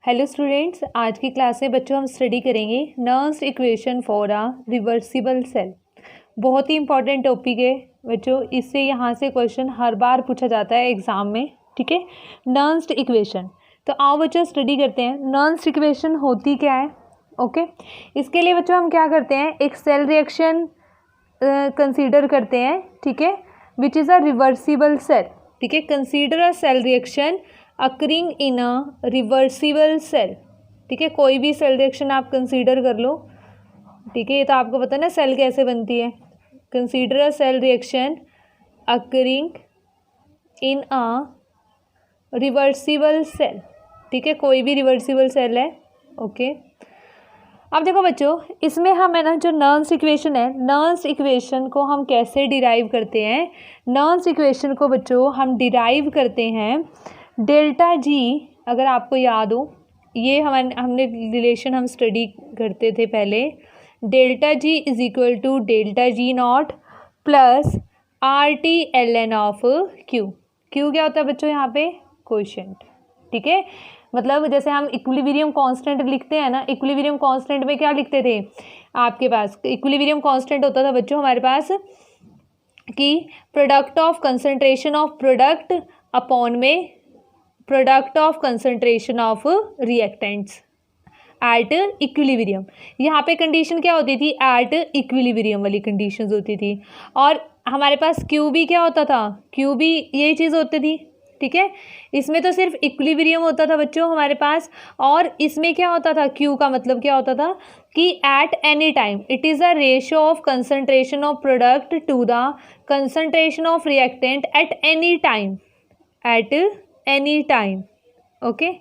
Hello students, आज की class में बच्चों हम स्टडी करेंगे Nernst equation for a reversible cell. बहुत ही इंपॉर्टेंट टॉपिक है बच्चों, इससे यहाँ से क्वेश्चन हर बार पूछा जाता है एग्जाम में। ठीक है, नर्म्स इक्वेशन। तो आओ बच्चों स्टडी करते हैं नर्म्स इक्वेशन होती क्या है। ओके, इसके लिए बच्चों हम क्या करते हैं, एक सेल रिएक्शन कंसीडर करते हैं। ठीक है, which is a reversible cell. ठीक है, consider a cell reaction occurring in a reversible cell. ठीक है, कोई भी सेल रिएक्शन आप कंसीडर कर लो। ठीक है, ये तो आपको पता है ना सेल कैसे बनती है। Consider a cell reaction occurring in a reversible cell. ठीक है, कोई भी रिवर्सिबल सेल है। ओके, अब देखो बच्चों, इसमें हम है ना जो नर्म्स इक्वेशन है, नर्म्स इक्वेशन को हम कैसे डिराइव करते हैं। नर्म्स इक्वेशन को बच्चों हम डिराइव करते हैं डेल्टा जी। अगर आपको याद हो, ये हमने रिलेशन हम स्टडी करते थे पहले। Delta G is equal to delta G naught plus R T L N of Q. Q क्या होता है बच्चों यहाँ पे, कोएफिशिएंट। ठीक है, मतलब जैसे हम इक्विलिब्रियम कांस्टेंट लिखते हैं ना, इक्विलिब्रियम कांस्टेंट में क्या लिखते थे आपके पास, इक्विलिब्रियम कांस्टेंट होता था बच्चों हमारे पास कि product of concentration of product upon में product of concentration of reactants at equilibrium. यहाँ पे कंडीशन क्या होती थी, एट इक्विलिब्रियम वाली कंडीशंस होती थी। और हमारे पास क्यू भी क्या होता था, क्यू भी यही चीज़ होती थी। ठीक है, इसमें तो सिर्फ इक्विलिब्रियम होता था बच्चों हमारे पास, और इसमें क्या होता था, क्यू का मतलब क्या होता था कि at any time it is a ratio of concentration of product to the concentration of reactant at any time, at any time. Okay,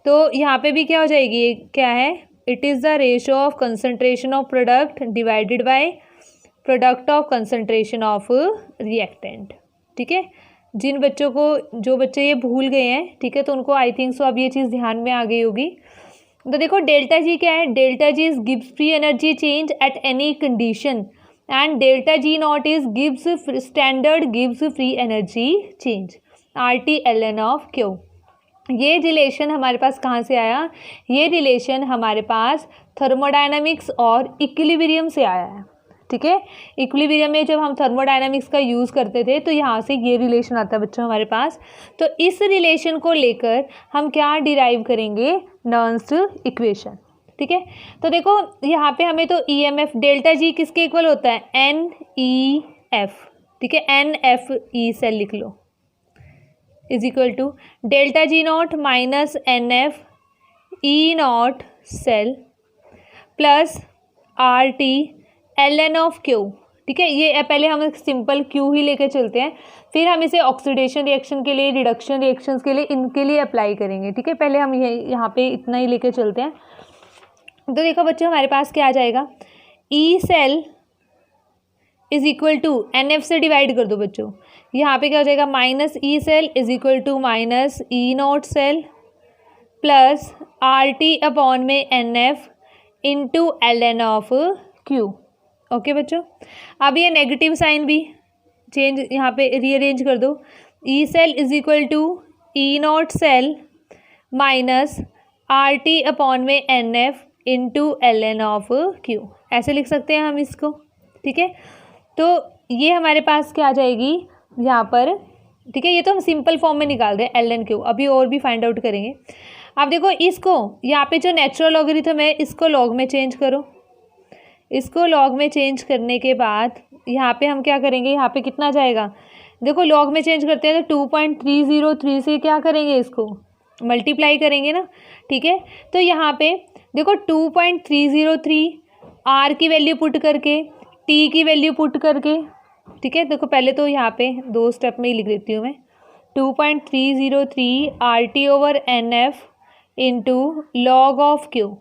तो यहाँ पे भी क्या हो जाएगी, क्या है, it is the ratio of concentration of product divided by product of concentration of reactant. ठीक है, जिन बच्चों को, जो बच्चे ये भूल गए हैं, ठीक है, तो उनको आई थिंक सो अब ये चीज़ ध्यान में आ गई होगी। तो देखो डेल्टा जी क्या है, delta G is gives free energy change at any condition and delta G not is gives standard gives free energy change are T L N of Q. ये रिलेशन हमारे पास कहाँ से आया, ये रिलेशन हमारे पास thermodynamics और इक्विलिब्रियम से आया है। ठीक है, इक्विलिब्रियम में जब हम थर्मोडायनामिक्स का यूज़ करते थे तो यहाँ से ये रिलेशन आता है बच्चों हमारे पास। तो इस रिलेशन को लेकर हम क्या डिराइव करेंगे, नर्म्स इक्वेशन। ठीक है, तो देखो यहाँ पे हमें तो E M F delta G किसके इक्वल होता है, एन ई एफ। ठीक है, एन एफ ई सेल लिख लो, is equal to delta G naught minus N F E naught cell plus R T L N of Q. ठीक है, ये पहले हम सिंपल क्यू ही लेके चलते हैं, फिर हम इसे ऑक्सीडेशन रिएक्शन के लिए, रिडक्शन रिएक्शंस के लिए, इनके लिए अप्लाई करेंगे। ठीक है, पहले हम ये यहाँ पे इतना ही लेके चलते हैं। तो देखो बच्चों हमारे पास क्या आ जाएगा, E cell is equal to N F से डिवाइड कर दो बच्चों, यहाँ पे क्या हो जाएगा, minus E cell is equal to minus E naught cell plus R T upon में N F into L N of Q. Okay बच्चों, अब ये नेगेटिव साइन भी चेंज यहाँ पे रीअरेंज कर दो, E cell is equal to E naught cell minus R T upon में N F into L N of Q, ऐसे लिख सकते हैं हम इसको। ठीक है, तो ये हमारे पास क्या आ जाएगी यहाँ पर। ठीक है, ये तो हम सिंपल फॉर्म में निकाल रहे हैं एल एन क्यू, अभी और भी फाइंड आउट करेंगे। अब देखो इसको, यहाँ पे जो नेचुरल लॉगरिथम है इसको लॉग में चेंज करो, इसको लॉग में चेंज करने के बाद यहाँ पे हम क्या करेंगे, यहाँ पे कितना जाएगा, देखो लॉग में चेंज करते हैं तो 2.303 से क्या करेंगे, इसको मल्टीप्लाई करेंगे ना। ठीक है, तो यहाँ पे देखो 2.303 आर की वैल्यू पुट करके, टी की वैल्यू पुट करके। ठीक है, देखो पहले तो यहाँ पे दो स्टेप में ही लिख देती हूँ मैं, 2.303 R T over N F into log of Q.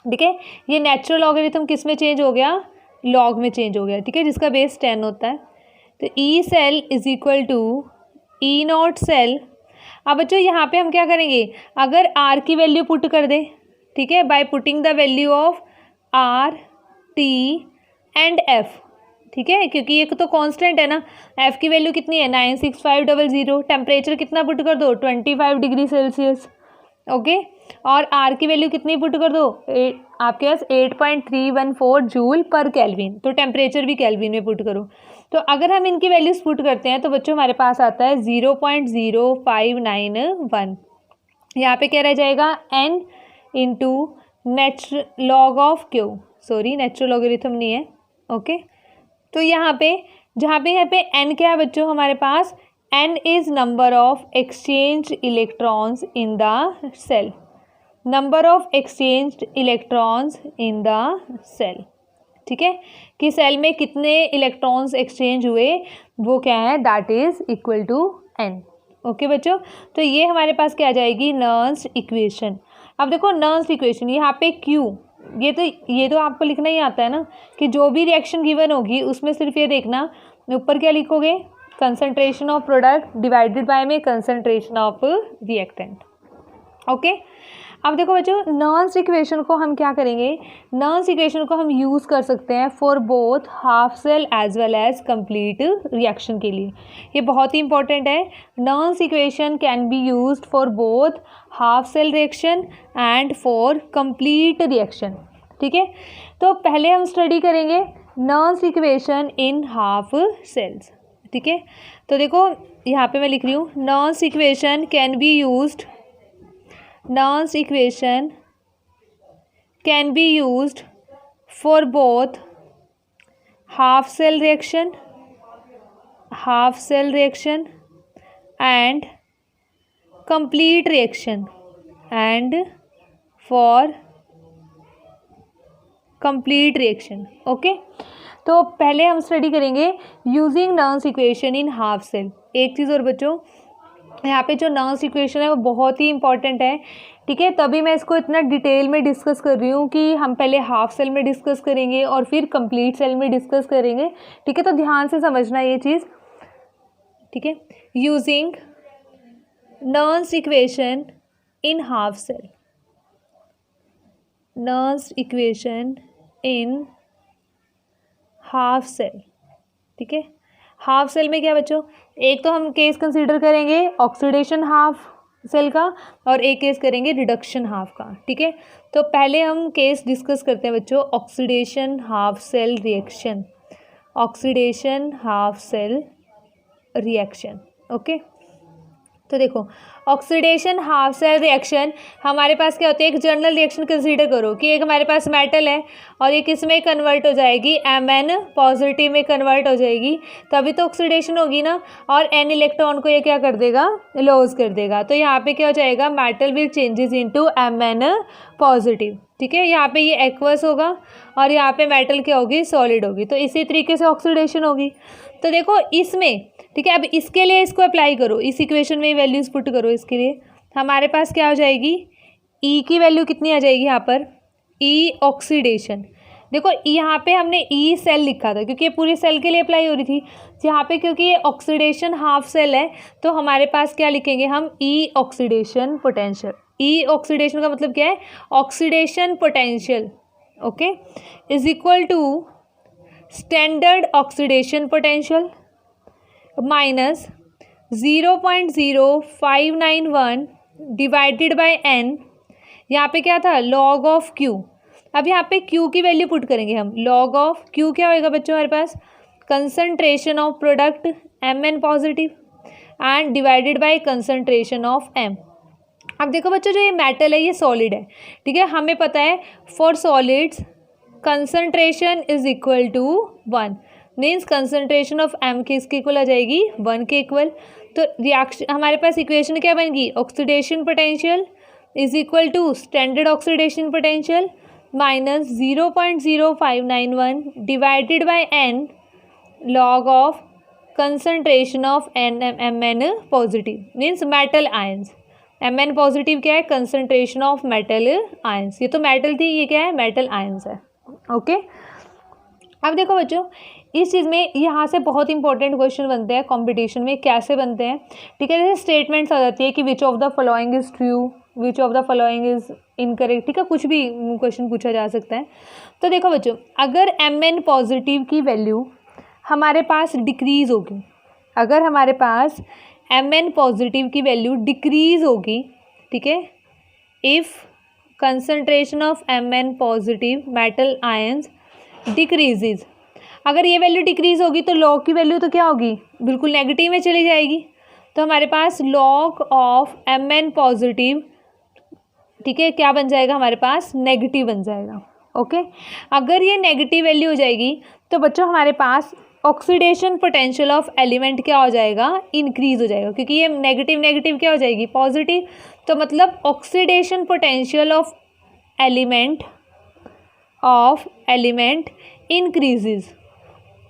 ठीक है, ये नेचुरल लॉगरिथम किस में चेंज हो गया, लॉग में चेंज हो गया। ठीक है, जिसका बेस 10 होता है। तो E cell is equal to E naught cell. अब बच्चों यहाँ पे हम क्या करेंगे, अगर आर की वैल्यू पुट कर दें, ठीक है, by putting the value of R T and F. ठीक है, क्योंकि ये तो कांस्टेंट है ना, एफ की वैल्यू कितनी है 96500, टेम्परेचर कितना पुट कर दो 25 डिग्री सेल्सियस। ओके, और आर की वैल्यू कितनी पुट कर दो, आपके पास 8.314 जूल पर केल्विन, तो टेम्परेचर भी केल्विन में पुट करो। तो अगर हम इनकी वैल्यूज पुट करते हैं तो बच्चों हमारे पास आता है 0.0591। यहाँ पे क्या रह जाएगा, n into natural log of Q, sorry natural logarithm नहीं है, ओके। तो यहाँ पे जहाँ पे यहाँ पे n क्या है बच्चों हमारे पास, n is number of exchange electrons in the cell, number of exchanged electrons in the cell, ठीक है, कि सेल में कितने इलेक्ट्रॉन्स एक्सचेंज हुए वो क्या है, that is equal to n। Okay बच्चों, तो ये हमारे पास क्या आ जाएगी, नर्न्स इक्वेशन। अब देखो नर्न्स इक्वेशन यहाँ पे Q, ये तो आपको लिखना ही आता है ना, कि जो भी रिएक्शन गिवन होगी उसमें सिर्फ ये देखना ऊपर क्या लिखोगे, concentration of product divided by में कंसंट्रेशन ऑफ रिएक्टेंट, ओके। अब देखो बच्चों नर्न्स इक्वेशन को हम क्या करेंगे, नर्न्स इक्वेशन को हम यूज़ कर सकते हैं for both half cell as well as complete reaction के लिए, ये बहुत ही इंपॉर्टेंट है। Nernst equation can be used for both half cell reaction and for complete reaction, ठीक है। तो पहले हम स्टडी करेंगे Nernst equation in half cells, ठीक है। तो देखो यहाँ पे मैं लिख रही हूँ, Nernst equation can be used, Nernst equation can be used for both half cell reaction and complete reaction and for complete reaction, okay. तो पहले हम स्टडी करेंगे using Nernst equation in half cell. एक चीज़ और बच्चों, यहाँ पे जो नर्न्स इक्वेशन है वो बहुत ही इंपॉर्टेंट है, ठीक है, तभी मैं इसको इतना डिटेल में डिस्कस कर रही हूँ कि हम पहले हाफ सेल में डिस्कस करेंगे और फिर कंप्लीट सेल में डिस्कस करेंगे, ठीक है। तो ध्यान से समझना ये चीज़, ठीक है। Using Nernst equation in half cell, Nernst equation in half cell, ठीक है। हाफ सेल में क्या बच्चों, एक तो हम केस कंसीडर करेंगे ऑक्सीडेशन हाफ सेल का और एक केस करेंगे रिडक्शन हाफ का, ठीक है। तो पहले हम केस डिस्कस करते हैं बच्चों, oxidation half cell reaction, oxidation half cell reaction, okay. तो देखो ऑक्सीडेशन हाफ सेल रिएक्शन हमारे पास क्या होती है, एक जनरल रिएक्शन कंसीडर करो कि एक हमारे पास मेटल है और ये किस में कन्वर्ट हो जाएगी, Mn पॉजिटिव में कन्वर्ट हो जाएगी, तभी तो ऑक्सीडेशन होगी ना, और N इलेक्ट्रॉन को ये क्या कर देगा, लॉस कर देगा। तो यहाँ पे क्या हो जाएगा, metal will changes into Mn positive, ठीक है। यहाँ पे ये एक्वस होगा और यहाँ पे मेटल क्या होगी, सॉलिड होगी, तो इसी तरीके से ऑक्सीडेशन होगी। तो देखो इसमें, ठीक है, अब इसके लिए इसको अप्लाई करो, इस इक्वेशन में वैल्यूज पुट करो, इसके लिए हमारे पास क्या हो जाएगी, E की वैल्यू कितनी आ जाएगी यहाँ पर, E ऑक्सीडेशन। देखो यहाँ पे हमने E सेल लिखा था क्योंकि ये पूरी सेल के लिए अप्लाई हो रही थी, यहाँ पे क्योंकि ये ऑक्सीडेशन हाफ सेल है तो हमारे पास क्या लिखेंगे हम, E oxidation potential. E oxidation का मतलब क्या है, oxidation potential, okay, is equal to standard oxidation potential minus 0.0591 divided by n, यहाँ पे क्या था, लॉग ऑफ Q। अब यहाँ पे Q की वैल्यू पुट करेंगे हम, लॉग ऑफ Q क्या होएगा बच्चों हमारे पास, concentration of product Mn positive and divided by concentration of M। अब देखो बच्चों जो ये मेटल है ये सॉलिड है, ठीक है, हमें पता है for solids concentration is equal to 1, means concentration of M किसके इक्वल आ जाएगी, 1 के इक्वल। तो रिएक्शन हमारे पास इक्वेशन क्या बनेगी, oxidation potential is equal to standard oxidation potential minus 0.0591 divided by n log of concentration of Mn positive, means metal ions. Mn positive क्या है, कंसंट्रेशन ऑफ मेटल आयंस, ये तो मेटल थी, ये क्या है, मेटल आयंस है, ओके। अब देखो बच्चों इस चीज़ में यहाँ से बहुत इंपॉर्टेंट क्वेश्चन बनते हैं कंपटीशन में, कैसे बनते हैं, ठीक है। जैसे स्टेटमेंट्स आ जाती है कि which of the following is true, which of the following is incorrect, ठीक है, कुछ भी क्वेश्चन पूछा जा सकता है। तो देखो बच्चों अगर Mn पॉजिटिव की वैल्यू हमारे पास डिक्रीज होगी, अगर हमारे पास Mn पॉजिटिव की वैल्यू डिक्रीज होगी, ठीक है, if concentration of Mn positive metal ions decreases, अगर ये वैल्यू डिक्रीज होगी तो लॉग की वैल्यू तो क्या होगी, बिल्कुल नेगेटिव में चली जाएगी। तो हमारे पास लॉग ऑफ Mn पॉजिटिव, ठीक है, क्या बन जाएगा हमारे पास, नेगेटिव बन जाएगा। ओके, अगर ये नेगेटिव वैल्यू हो जाएगी तो बच्चों हमारे पास ऑक्सीडेशन पोटेंशियल ऑफ एलिमेंट क्या हो जाएगा, इंक्रीज हो जाएगा, क्योंकि ये नेगेटिव नेगेटिव क्या हो जाएगी, पॉजिटिव। तो मतलब oxidation potential of element increases.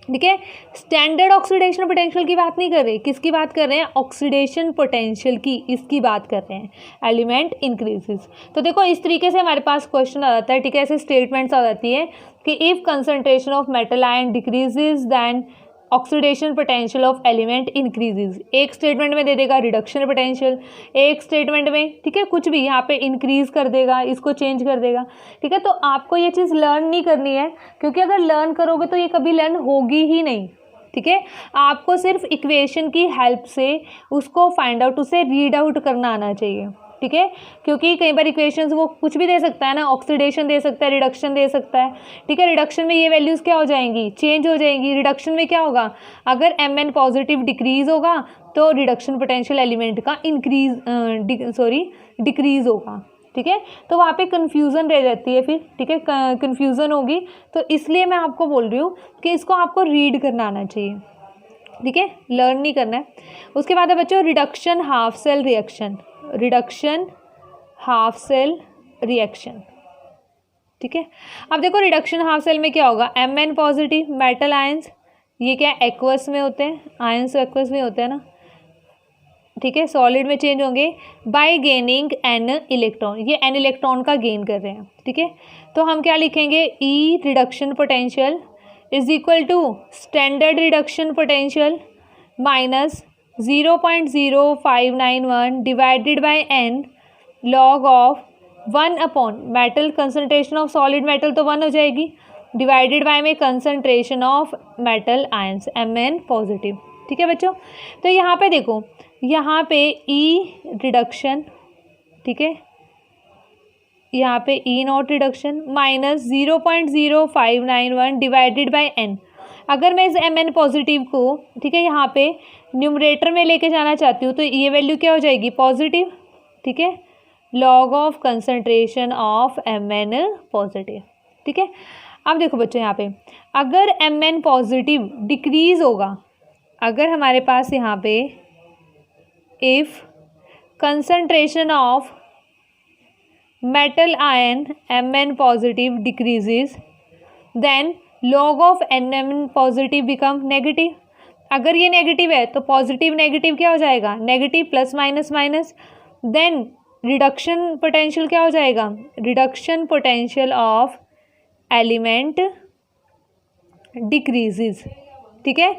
ठीक है, स्टैंडर्ड ऑक्सीडेशन पोटेंशियल की बात नहीं कर रहे, किसकी बात कर रहे हैं, ऑक्सीडेशन पोटेंशियल की, इसकी बात कर रहे हैं, एलिमेंट इंक्रीजेस। तो देखो इस तरीके से हमारे पास क्वेश्चन आ जाता है। ठीक है, ऐसे स्टेटमेंट्स आ जाती है कि if concentration of metal ion decreases then oxidation potential of element increases. एक स्टेटमेंट में दे देगा रिडक्शन पोटेंशियल, एक स्टेटमेंट में, ठीक है, कुछ भी यहाँ पे इंक्रीज कर देगा, इसको चेंज कर देगा। ठीक है, तो आपको ये चीज़ लर्न नहीं करनी है, क्योंकि अगर लर्न करोगे तो ये कभी लर्न होगी ही नहीं। ठीक है, आपको सिर्फ इक्वेशन की हेल्प से उसको फाइंड आउट, उसे रीड आउट करना आना चाहिए। ठीक है, क्योंकि कई बार इक्वेशंस वो कुछ भी दे सकता है ना, ऑक्सीडेशन दे सकता है, रिडक्शन दे सकता है। ठीक है, रिडक्शन में ये वैल्यूज़ क्या हो जाएंगी, चेंज हो जाएंगी। रिडक्शन में क्या होगा, अगर Mn पॉजिटिव डिक्रीज होगा तो रिडक्शन पोटेंशियल एलिमेंट का डिक्रीज होगा। ठीक है, तो वहाँ पे कन्फ्यूज़न रह जाती है फिर। ठीक है, कन्फ्यूज़न होगी, तो इसलिए मैं आपको बोल रही हूँ कि इसको आपको रीड करना आना चाहिए। ठीक है, लर्न नहीं करना है। उसके बाद है बच्चों reduction half cell reaction, reduction half cell reaction. ठीक है, अब देखो रिडक्शन हाफ सेल में क्या होगा, Mn पॉजिटिव मेटल आयंस, ये क्या एक्वस में होते हैं, आयंस एक्वस में होते हैं ना। ठीक है, सॉलिड में चेंज होंगे बाय गेनिंग एन इलेक्ट्रॉन, ये एन इलेक्ट्रॉन का गेन कर रहे हैं। ठीक है, तो हम क्या लिखेंगे, E reduction potential is equal to standard reduction potential minus 0.0591 divided by N log of 1 upon metal concentration of solid metal तो 1 हो जाएगी, डिवाइडेड बाय में concentration of metal ions Mn positive. ठीक है बच्चों, तो यहाँ पे देखो, यहाँ पे ई रिडक्शन, ठीक है, यहाँ पे E naught reduction minus 0.0591 divided by N. अगर मैं इस Mn पॉजिटिव को, ठीक है, यहाँ पे न्यूमरेटर में लेके जाना चाहती हूँ तो ये वैल्यू क्या हो जाएगी, पॉजिटिव। ठीक है, log of concentration of Mn positive. ठीक है, अब देखो बच्चों यहाँ पे अगर Mn पॉजिटिव डिक्रीज होगा, अगर हमारे पास यहाँ पे if concentration of metal ion Mn positive decreases then log of Nm positive become negative. अगर ये नेगेटिव है तो पॉजिटिव नेगेटिव क्या हो जाएगा, negative plus minus minus, then reduction potential क्या हो जाएगा, reduction potential of element decreases. ठीक है,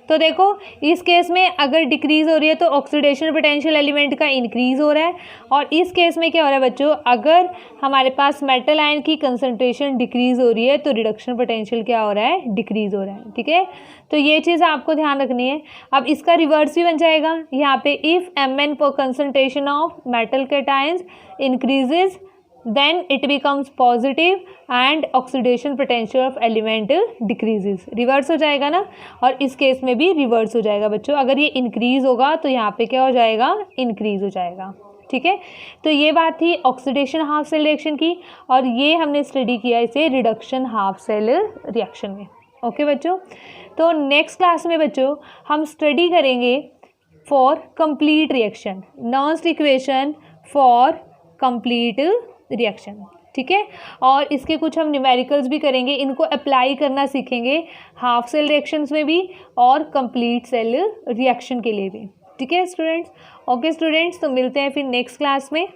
तो देखो इस केस में अगर डिक्रीज हो रही है तो ऑक्सीडेशन पोटेंशियल एलिमेंट का इंक्रीज हो रहा है, और इस केस में क्या हो रहा है बच्चों, अगर हमारे पास मेटल आयन की कंसंट्रेशन डिक्रीज हो रही है तो रिडक्शन पोटेंशियल क्या हो रहा है, डिक्रीज हो रहा है। ठीक है, तो ये चीज़ आपको ध्यान रखनी है। अब इसका रिवर्स भी बन जाएगा, यहाँ पे if Mn concentration of metal cations increases then it becomes positive and oxidation potential of element decreases। Reverse हो जाएगा ना, और इस केस में भी रिवर्स हो जाएगा बच्चों। अगर ये इंक्रीज होगा तो यहाँ पे क्या हो जाएगा, इंक्रीज हो जाएगा। ठीक है, तो ये बात थी ऑक्सीडेशन हाफ सेल रिएक्शन की, और ये हमने स्टडी किया इसे रिडक्शन हाफ सेल रिएक्शन में। ओके बच्चों, तो नेक्स्ट क्लास में बच्चों हम स्टडी करेंगे for complete reaction, Nernst equation for complete reaction. ठीक है, और इसके कुछ हम न्यूमेरिकल्स भी करेंगे, इनको अप्लाई करना सीखेंगे हाफ सेल रिएक्शंस में भी और कंप्लीट सेल रिएक्शन के लिए भी। ठीक है स्टूडेंट्स, ओके स्टूडेंट्स, तो मिलते हैं फिर नेक्स्ट क्लास में।